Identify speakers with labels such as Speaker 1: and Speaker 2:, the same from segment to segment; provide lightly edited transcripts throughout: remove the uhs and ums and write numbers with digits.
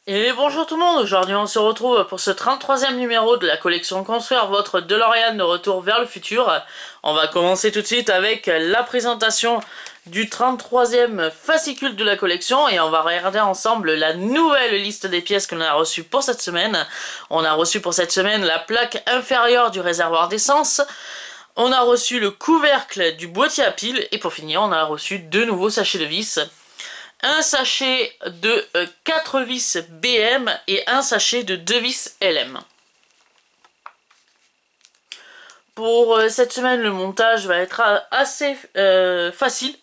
Speaker 1: Et bonjour tout le monde, aujourd'hui on se retrouve pour ce 33e numéro de la collection Construire votre DeLorean de retour vers le futur. On va commencer tout de suite avec la présentation du 33e fascicule de la collection et on va regarder ensemble la nouvelle liste des pièces que l'on a reçues pour cette semaine. On a reçu pour cette semaine la plaque inférieure du réservoir d'essence, on a reçu le couvercle du boîtier à piles et pour finir on a reçu deux nouveaux sachets de vis. Un sachet de 4 vis BM et un sachet de 2 vis LM. Pour cette semaine, le montage va être assez facile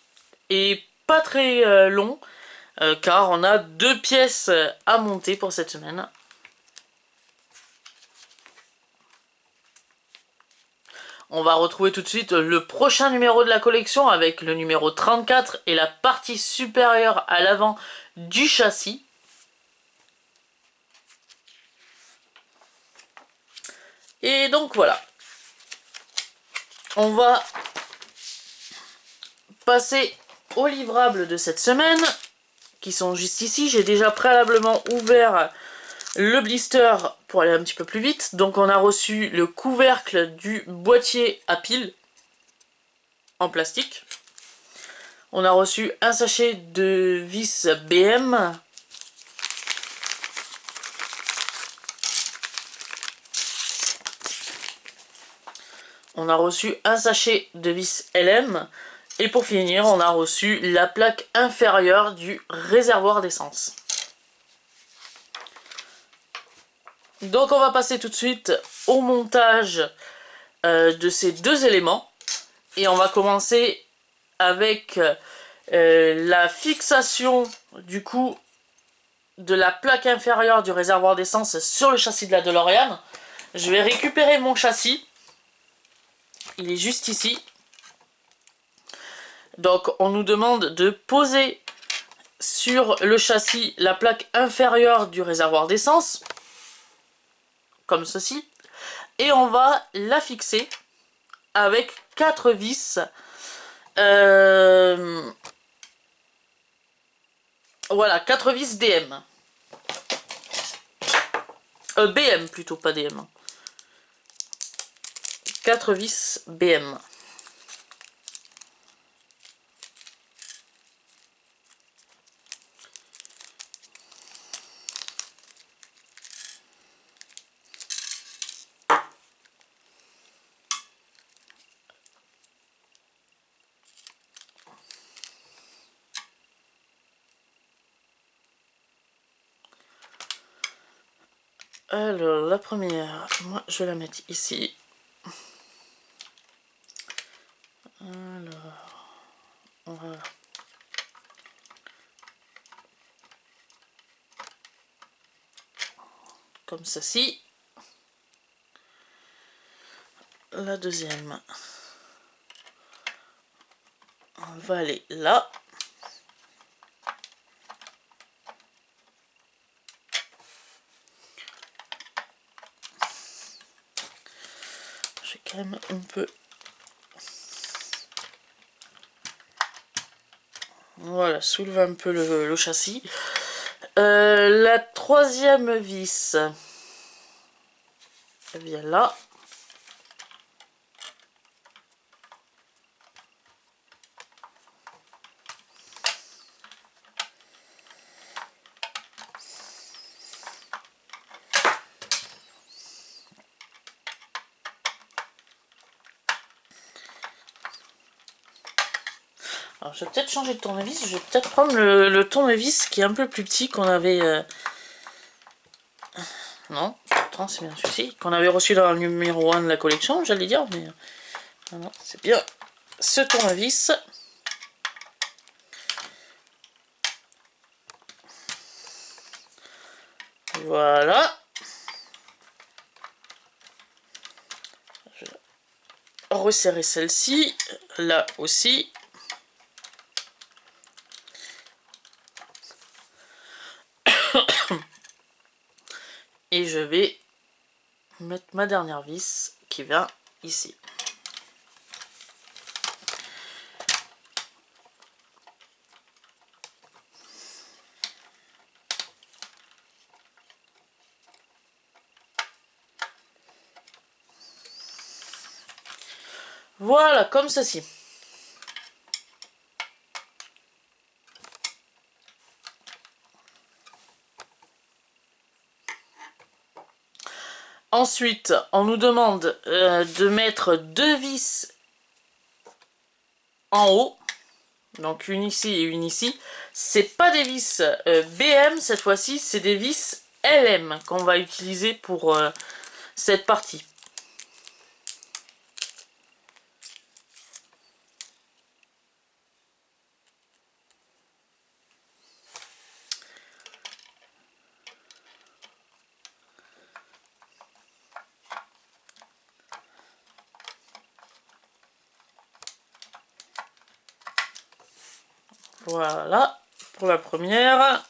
Speaker 1: et pas très long, car on a deux pièces à monter pour cette semaine. On va retrouver tout de suite le prochain numéro de la collection avec le numéro 34 et la partie supérieure à l'avant du châssis. Et donc voilà. On va passer aux livrables de cette semaine, qui sont juste ici. J'ai déjà préalablement ouvert le blister pour aller un petit peu plus vite. Donc on a reçu le couvercle du boîtier à piles en plastique. On a reçu un sachet de vis BM. On a reçu un sachet de vis LM. Et pour finir, on a reçu la plaque inférieure du réservoir d'essence. Donc on va passer tout de suite au montage de ces deux éléments. Et on va commencer avec la fixation du coup de la plaque inférieure du réservoir d'essence sur le châssis de la DeLorean. Je vais récupérer mon châssis. Il est juste ici. Donc on nous demande de poser sur le châssis la plaque inférieure du réservoir d'essence. Comme ceci. Et on va la fixer avec 4 vis. Voilà, 4 vis DM. BM plutôt, pas DM. 4 vis BM. Alors, la première, moi je vais la mettre ici. Alors, voilà. Comme ceci. La deuxième, on va aller là. Je vais quand même un peu... Voilà, soulever un peu le châssis. La troisième vis, elle vient là. Alors, je vais peut-être changer de tournevis. Je vais peut-être prendre le tournevis qui est un peu plus petit qu'on avait... Non, pourtant c'est bien celui-ci. Qu'on avait reçu dans le numéro 1 de la collection, j'allais dire. Mais non, c'est bien ce tournevis. Voilà. Je vais resserrer celle-ci. Là aussi. Et je vais mettre ma dernière vis qui vient ici. Voilà, comme ceci. Ensuite, on nous demande de mettre 2 vis en haut. Donc une ici et une ici. C'est pas des vis BM cette fois-ci, c'est des vis LM qu'on va utiliser pour cette partie. Voilà, pour la première.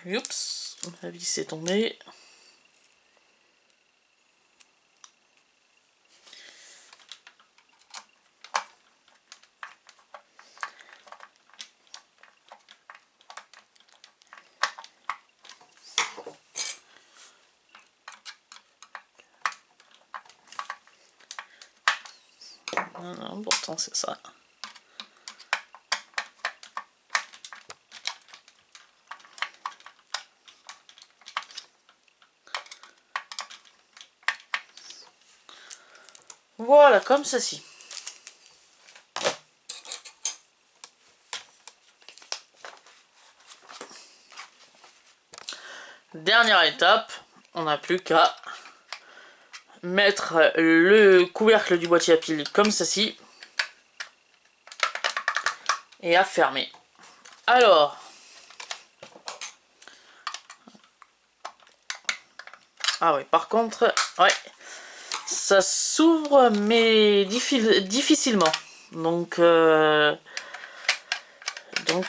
Speaker 1: Oups, ma vis est tombée. Non, pourtant c'est ça. Voilà, comme ceci. Dernière étape, on n'a plus qu'à mettre le couvercle du boîtier à piles comme ceci et à fermer. Alors, ah ouais, par contre, ouais, ça s'ouvre mais difficilement. Donc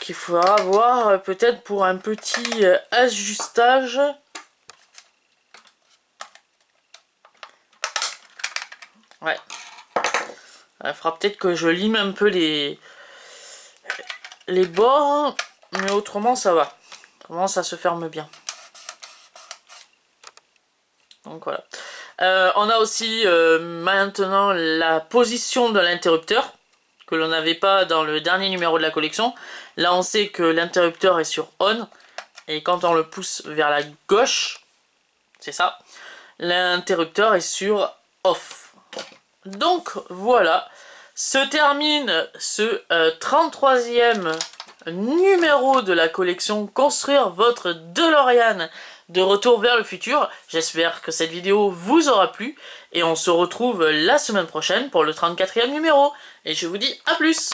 Speaker 1: il faudra voir peut-être pour un petit ajustage. Ouais. Il faudra peut-être que je lime un peu les bords, mais autrement ça va. Autrement ça se ferme bien. Donc voilà. On a aussi maintenant la position de l'interrupteur, que l'on n'avait pas dans le dernier numéro de la collection. Là on sait que l'interrupteur est sur on, et quand on le pousse vers la gauche, c'est ça, l'interrupteur est sur off. Donc voilà, se termine ce 33e numéro de la collection Construire votre DeLorean de retour vers le futur. J'espère que cette vidéo vous aura plu et on se retrouve la semaine prochaine pour le 34e numéro. Et je vous dis à plus!